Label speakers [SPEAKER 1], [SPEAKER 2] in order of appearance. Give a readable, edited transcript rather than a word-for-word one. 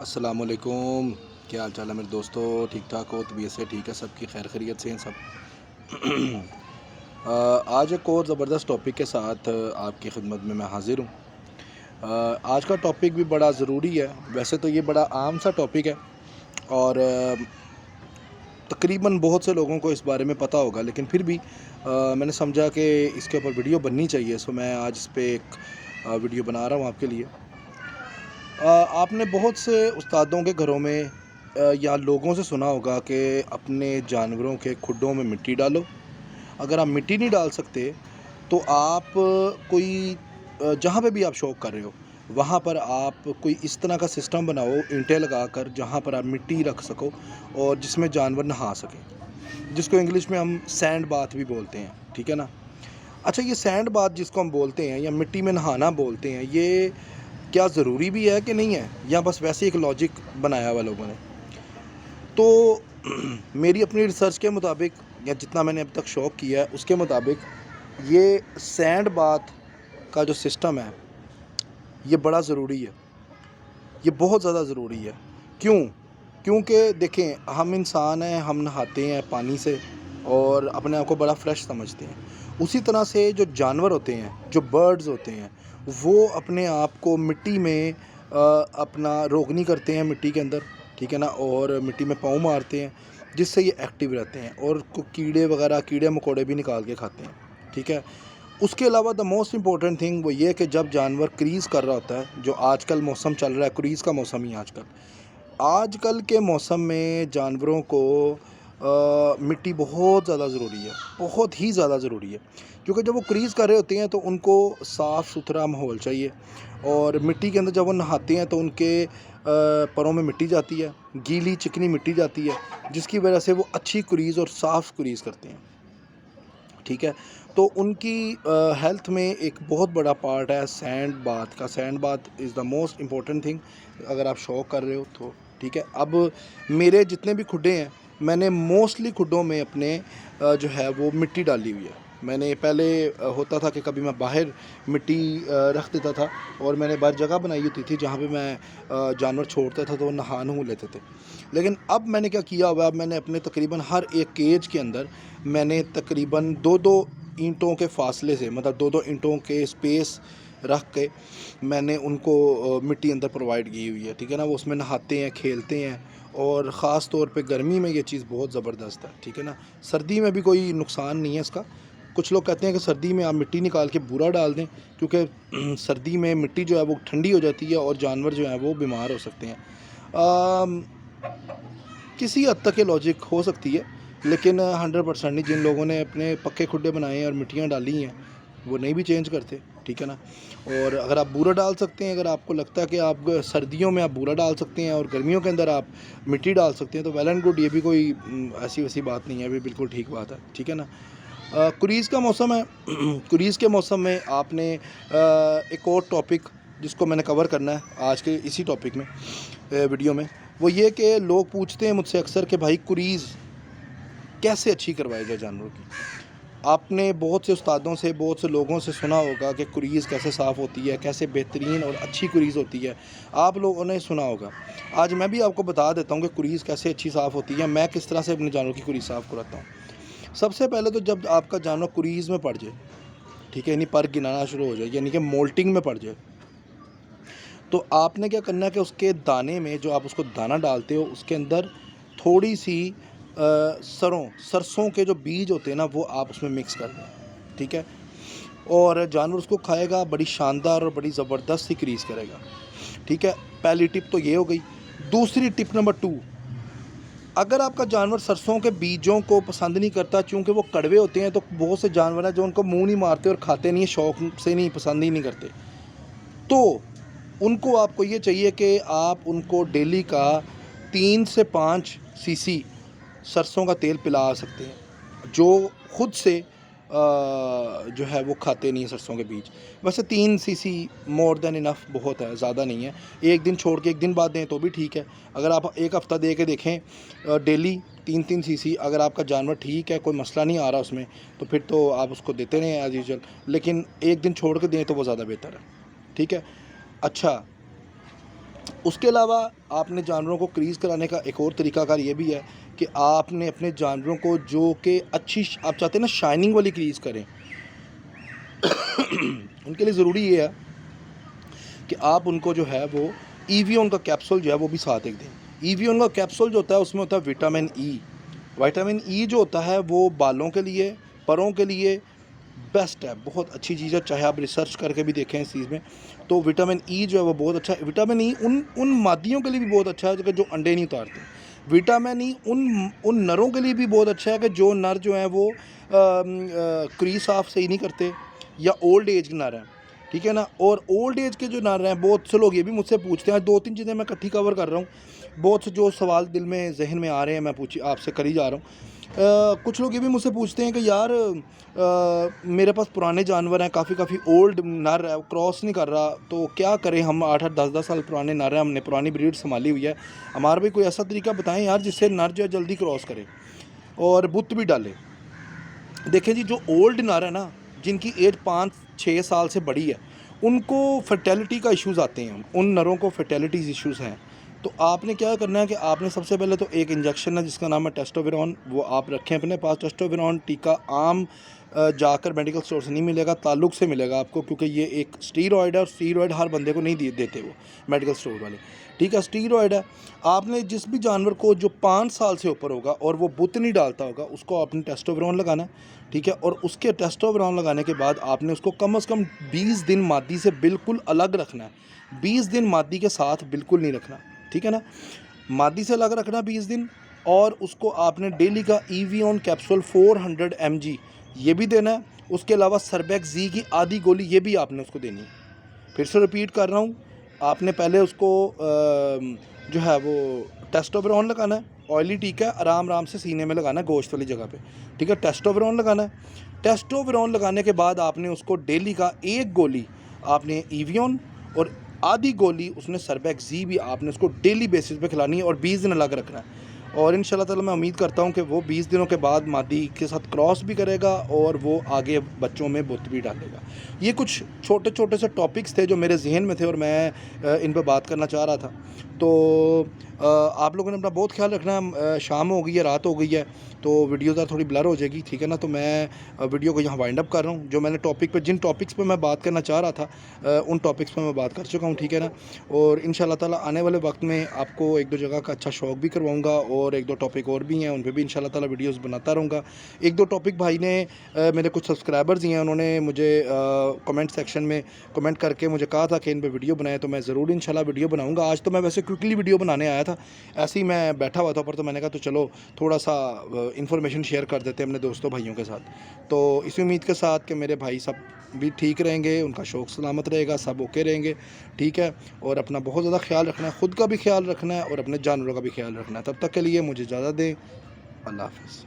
[SPEAKER 1] السلام علیکم. کیا حال چال ہے میرے دوستو؟ ٹھیک ٹھاک ہو؟ طبیعت سے ٹھیک ہے؟ سب کی خیر خیریت سے ہیں سب؟ آج ایک اور زبردست ٹاپک کے ساتھ آپ کی خدمت میں حاضر ہوں. آج کا ٹاپک بھی بڑا ضروری ہے. ویسے تو یہ بڑا عام سا ٹاپک ہے اور تقریباً بہت سے لوگوں کو اس بارے میں پتہ ہوگا، لیکن پھر بھی میں نے سمجھا کہ اس کے اوپر ویڈیو بننی چاہیے، سو میں آج اس پہ ایک ویڈیو بنا رہا ہوں آپ کے لیے. آپ نے بہت سے استادوں کے گھروں میں یا لوگوں سے سنا ہوگا کہ اپنے جانوروں کے کھڈوں میں مٹی ڈالو. اگر آپ مٹی نہیں ڈال سکتے تو آپ کوئی جہاں پہ بھی آپ شوق کر رہے ہو وہاں پر آپ کوئی اس طرح کا سسٹم بناؤ اینٹیں لگا کر، جہاں پر آپ مٹی رکھ سکو اور جس میں جانور نہا سکیں، جس کو انگلش میں ہم سینڈ باتھ بھی بولتے ہیں. ٹھیک ہے نا؟ اچھا، یہ سینڈ باتھ جس کو ہم بولتے ہیں یا مٹی میں نہانا بولتے ہیں، یہ کیا ضروری بھی ہے کہ نہیں ہے، یا بس ویسے ایک لاجک بنایا ہوا لوگوں نے؟ تو میری اپنی ریسرچ کے مطابق یا جتنا میں نے اب تک شوق کیا ہے اس کے مطابق یہ سینڈ باتھ کا جو سسٹم ہے یہ بڑا ضروری ہے. یہ بہت زیادہ ضروری ہے. کیونکہ دیکھیں، ہم انسان ہیں، ہم نہاتے ہیں پانی سے اور اپنے آپ کو بڑا فریش سمجھتے ہیں. اسی طرح سے جو جانور ہوتے ہیں، جو برڈز ہوتے ہیں، وہ اپنے آپ کو مٹی میں اپنا روغنی کرتے ہیں مٹی کے اندر. ٹھیک ہے نا؟ اور مٹی میں پاؤں مارتے ہیں جس سے یہ ایکٹیو رہتے ہیں اور کیڑے وغیرہ، کیڑے مکوڑے بھی نکال کے کھاتے ہیں. ٹھیک ہے؟ اس کے علاوہ دا موسٹ امپورٹنٹ تھنگ وہ یہ کہ جب جانور کریز کر رہا ہوتا ہے، جو آج کل موسم چل رہا ہے، کریز کا موسم ہی آج کل کے موسم میں جانوروں کو مٹی بہت زیادہ ضروری ہے، بہت ہی زیادہ ضروری ہے. کیونکہ جب وہ کریز کر رہے ہوتے ہیں تو ان کو صاف ستھرا ماحول چاہیے، اور مٹی کے اندر جب وہ نہاتے ہیں تو ان کے پروں میں مٹی جاتی ہے، گیلی چکنی مٹی جاتی ہے، جس کی وجہ سے وہ اچھی کریز اور صاف کریز کرتے ہیں. ٹھیک ہے؟ تو ان کی ہیلتھ میں ایک بہت بڑا پارٹ ہے سینڈ باتھ کا. Send bath is the most important thing اگر آپ شوق کر رہے ہو تو. ٹھیک ہے؟ اب میرے جتنے بھی کھڈے ہیں، میں نے موسٹلی کھڈوں میں اپنے جو ہے وہ مٹی ڈالی ہوئی ہے. میں نے پہلے ہوتا تھا کہ کبھی میں باہر مٹی رکھ دیتا تھا اور میں نے باہر جگہ بنائی ہوتی تھی جہاں پہ میں جانور چھوڑتا تھا تو وہ نہا لیتے تھے. لیکن اب میں نے کیا کیا ہوا ہے، اب میں نے اپنے تقریباً ہر ایک کیج کے اندر میں نے تقریباً دو اینٹوں کے فاصلے سے، مطلب دو اینٹوں کے اسپیس رکھ کے میں نے ان کو مٹی اندر پرووائڈ کی ہوئی ہے. ٹھیک ہے نا؟ وہ اس میں نہاتے ہیں، کھیلتے ہیں، اور خاص طور پہ گرمی میں یہ چیز بہت زبردست ہے. ٹھیک ہے نا؟ سردی میں بھی کوئی نقصان نہیں ہے اس کا. کچھ لوگ کہتے ہیں کہ سردی میں آپ مٹی نکال کے بورا ڈال دیں، کیونکہ سردی میں مٹی جو ہے وہ ٹھنڈی ہو جاتی ہے اور جانور جو ہیں وہ بیمار ہو سکتے ہیں. کسی حد تک یہ لاجک ہو سکتی ہے، لیکن 100% نہیں. جن لوگوں نے اپنے پکے کھڈے بنائے ہیں اور مٹیاں ڈالی ہیں وہ نہیں بھی چینج کرتے. ٹھیک ہے نا؟ اور اگر آپ بورا ڈال سکتے ہیں، اگر آپ کو لگتا ہے کہ آپ سردیوں میں آپ بورا ڈال سکتے ہیں اور گرمیوں کے اندر آپ مٹی ڈال سکتے ہیں تو ویل اینڈ گڈ. یہ بھی کوئی ایسی ویسی بات نہیں ہے، یہ بھی بالکل ٹھیک بات ہے. ٹھیک ہے نا؟ کریز کا موسم ہے. کریز کے موسم میں آپ نے ایک اور ٹاپک جس کو میں نے کور کرنا ہے آج کے اسی ٹاپک میں ویڈیو میں، وہ یہ کہ لوگ پوچھتے ہیں مجھ سے اکثر کہ بھائی کریز کیسے اچھی کروائی جائے جانوروں کی. آپ نے بہت سے استادوں سے، بہت سے لوگوں سے سنا ہوگا کہ کریز کیسے صاف ہوتی ہے، کیسے بہترین اور اچھی کریز ہوتی ہے. آپ لوگوں نے سنا ہوگا. آج میں بھی آپ کو بتا دیتا ہوں کہ کریز کیسے اچھی صاف ہوتی ہے، میں کس طرح سے اپنے جانوروں کی کریز صاف کراتا ہوں. سب سے پہلے تو جب آپ کا جانور کریز میں پڑ جائے، ٹھیک ہے، یعنی پر گنانا شروع ہو جائے، یعنی کہ مولٹنگ میں پڑ جائے، تو آپ نے کیا کرنا ہے کہ اس کے دانے میں، جو آپ اس کو دانہ ڈالتے ہو، اس کے اندر تھوڑی سی سرسوں کے جو بیج ہوتے ہیں نا وہ آپ اس میں مکس کر دیں. ٹھیک ہے؟ اور جانور اس کو کھائے گا، بڑی شاندار اور بڑی زبردست سی کریز کرے گا. ٹھیک ہے؟ پہلی ٹپ تو یہ ہو گئی. دوسری ٹپ نمبر 2، اگر آپ کا جانور سرسوں کے بیجوں کو پسند نہیں کرتا چونکہ وہ کڑوے ہوتے ہیں، تو بہت سے جانور ہیں جو ان کو منہ نہیں مارتے اور کھاتے نہیں، شوق سے نہیں، پسند ہی نہیں کرتے، تو ان کو آپ کو یہ چاہیے کہ آپ ان کو ڈیلی کا 3 سے 5 cc سرسوں کا تیل پلا سکتے ہیں، جو خود سے جو ہے وہ کھاتے نہیں ہیں سرسوں کے بیج. ویسے 3 cc مور دین انف بہت ہے، زیادہ نہیں ہے. ایک دن چھوڑ کے ایک دن بعد دیں تو بھی ٹھیک ہے. اگر آپ ایک ہفتہ دے کے دیکھیں ڈیلی 3 cc، اگر آپ کا جانور ٹھیک ہے، کوئی مسئلہ نہیں آ رہا اس میں، تو پھر تو آپ اس کو دیتے رہیں ایز یوزول، لیکن ایک دن چھوڑ کے دیں تو وہ زیادہ بہتر ہے. ٹھیک ہے؟ اچھا، اس کے علاوہ آپ نے جانوروں کو کریز کرانے کا ایک اور طریقہ کار یہ بھی ہے کہ آپ نے اپنے جانوروں کو جو کہ اچھی آپ چاہتے ہیں نا شائننگ والی کریز کریں، ان کے لیے ضروری یہ ہے کہ آپ ان کو جو ہے وہ ایویون کا کیپسول جو ہے وہ بھی ساتھ ایک دیں۔ ایویون کا کیپسول جو ہوتا ہے اس میں ہوتا ہے وٹامن ای۔ وٹامن ای جو ہوتا ہے وہ بالوں کے لیے، پروں کے لیے بیسٹ ہے، بہت اچھی چیز ہے، چاہے آپ ریسرچ کر کے بھی دیکھیں اس چیز میں، تو وٹامن ای جو ہے وہ بہت اچھا ہے۔ وٹامن ای ان مادیوں کے لیے بھی بہت اچھا ہے جو انڈے نہیں اتارتے۔ وٹامن ای ان نروں کے لیے بھی بہت اچھا ہے کہ جو نر جو ہیں وہ کریز صاف صحیح نہیں کرتے یا اولڈ ایج کے نر ہیں، ٹھیک ہے نا۔ اور اولڈ ایج کے جو نر ہیں، بہت سے لوگ یہ بھی مجھ سے پوچھتے ہیں، 2-3 چیزیں میں اکٹھی کور کر رہا ہوں، بہت سے جو سوال دل میں ذہن میں آ رہے ہیں میں آپ سے کری جا رہا ہوں۔ کچھ لوگ یہ بھی مجھ سے پوچھتے ہیں کہ یار میرے پاس پرانے جانور ہیں، کافی اولڈ نر ہے، کراس نہیں کر رہا، تو کیا کریں ہم؟ 8-8 10-10 سال پرانے نر ہیں، ہم نے پرانی بریڈ سنبھالی ہوئی ہے، ہمارا بھی کوئی ایسا طریقہ بتائیں یار جس سے نر جو ہے جلدی کراس کرے اور بت بھی ڈالے۔ دیکھیں جی، جو اولڈ نر ہے نا، جن کی ایج 5-6 سال سے بڑی ہے، ان کو فرٹیلٹی کا ایشوز آتے ہیں، ان نروں کو فرٹیلٹیز ایشوز ہیں۔ تو آپ نے کیا کرنا ہے کہ آپ نے سب سے پہلے تو ایک انجیکشن ہے جس کا نام ہے ٹیسٹوویرون، وہ آپ رکھیں اپنے پاس۔ ٹیسٹوویرون ٹیکا عام جا کر میڈیکل اسٹور سے نہیں ملے گا، تعلق سے ملے گا آپ کو، کیونکہ یہ ایک اسٹیرائڈ ہے، اور اسٹیرائڈ ہر بندے کو نہیں دیتے وہ میڈیکل اسٹور والے، ٹھیک ہے، اسٹیرائڈ ہے۔ آپ نے جس بھی جانور کو جو 5 سال سے اوپر ہوگا اور وہ بت نہیں ڈالتا ہوگا، اس کو آپ نے ٹیسٹوویرون لگانا ہے، ٹھیک ہے۔ اور اس کے ٹیسٹوویرون لگانے کے بعد آپ نے اس کو کم از کم 20 دن مادی سے بالکل الگ رکھنا ہے، 20 دن مادی کے ساتھ بالکل نہیں رکھنا، ٹھیک ہے نا، مادی سے الگ رکھنا 20 دن۔ اور اس کو آپ نے ڈیلی کا ایویون کیپسول 400 mg یہ بھی دینا ہے۔ اس کے علاوہ سربیکس زی کی آدھی گولی یہ بھی آپ نے اس کو دینی ہے۔ پھر سے رپیٹ کر رہا ہوں، آپ نے پہلے اس کو جو ہے وہ ٹیسٹوویرون لگانا ہے، آئلی ٹیکا ہے، آرام سے سینے میں لگانا ہے، گوشت والی جگہ پہ، ٹھیک ہے، ٹیسٹوویرون لگانا ہے۔ ٹیسٹوویرون لگانے کے بعد آپ نے اس کو ڈیلی کا 1 گولی آپ نے ایویون اور آدھی گولی اس نے سربیکس زی بھی آپ نے اس کو ڈیلی بیسس پہ کھلانی ہے، اور 20 دن الگ رکھنا ہے۔ اور ان شاء اللہ تعالیٰ میں امید کرتا ہوں کہ وہ 20 دنوں کے بعد مادی کے ساتھ کراس بھی کرے گا اور وہ آگے بچوں میں بت بھی ڈالے گا۔ یہ کچھ چھوٹے سے ٹاپکس تھے جو میرے ذہن میں تھے اور میں ان پہ بات کرنا چاہ رہا تھا۔ تو آپ لوگوں نے اپنا بہت خیال رکھنا ہے، شام ہو گئی ہے، رات ہو گئی ہے، تو ویڈیو ذرا تھوڑی بلر ہو جائے گی، ٹھیک ہے نا۔ تو میں ویڈیو کو یہاں وائنڈ اپ کر رہا ہوں، جو میں نے جن ٹاپکس پہ میں بات کرنا چاہ رہا تھا ان ٹاپکس پہ میں بات کر چکا ہوں، ٹھیک ہے نا۔ اور ان شاء اللہ تعالیٰ آنے والے وقت میں آپ کو 1-2 جگہ کا اچھا شوق بھی کرواؤں گا، اور 1-2 ٹاپک اور بھی ہیں، ان پہ بھی ان شاء اللہ تعالیٰ ویڈیوز بناتا رہوں گا۔ 1-2 ٹاپک بھائی نے میرے کچھ سبسکرائبرز ہیں، انہوں نے مجھے کمنٹ سیکشن میں کمنٹ کر کے مجھے کہا تھا کہ ان پہ ویڈیو بنائے، تو میں ضرور ان شاء اللہ ویڈیو بناؤں گا۔ آج تو میں ویسے کوئکلی ویڈیو بنانے آیا تھا، ایسے ہی میں بیٹھا ہوا تھا اوپر، تو میں نے کہا تو چلو تھوڑا سا انفارمیشن شیئر کر دیتے ہیں اپنے دوستوں بھائیوں کے ساتھ۔ تو اسی امید کے ساتھ کہ میرے بھائی سب بھی ٹھیک رہیں گے، ان کا شوق سلامت رہے گا، سب اوکے رہیں گے، ٹھیک ہے۔ اور اپنا بہت زیادہ خیال رکھنا ہے، خود کا بھی خیال رکھنا ہے اور اپنے جانوروں کا بھی خیال رکھنا ہے۔ تب تک کے لیے مجھے اجازت دیں، اللہ حافظ۔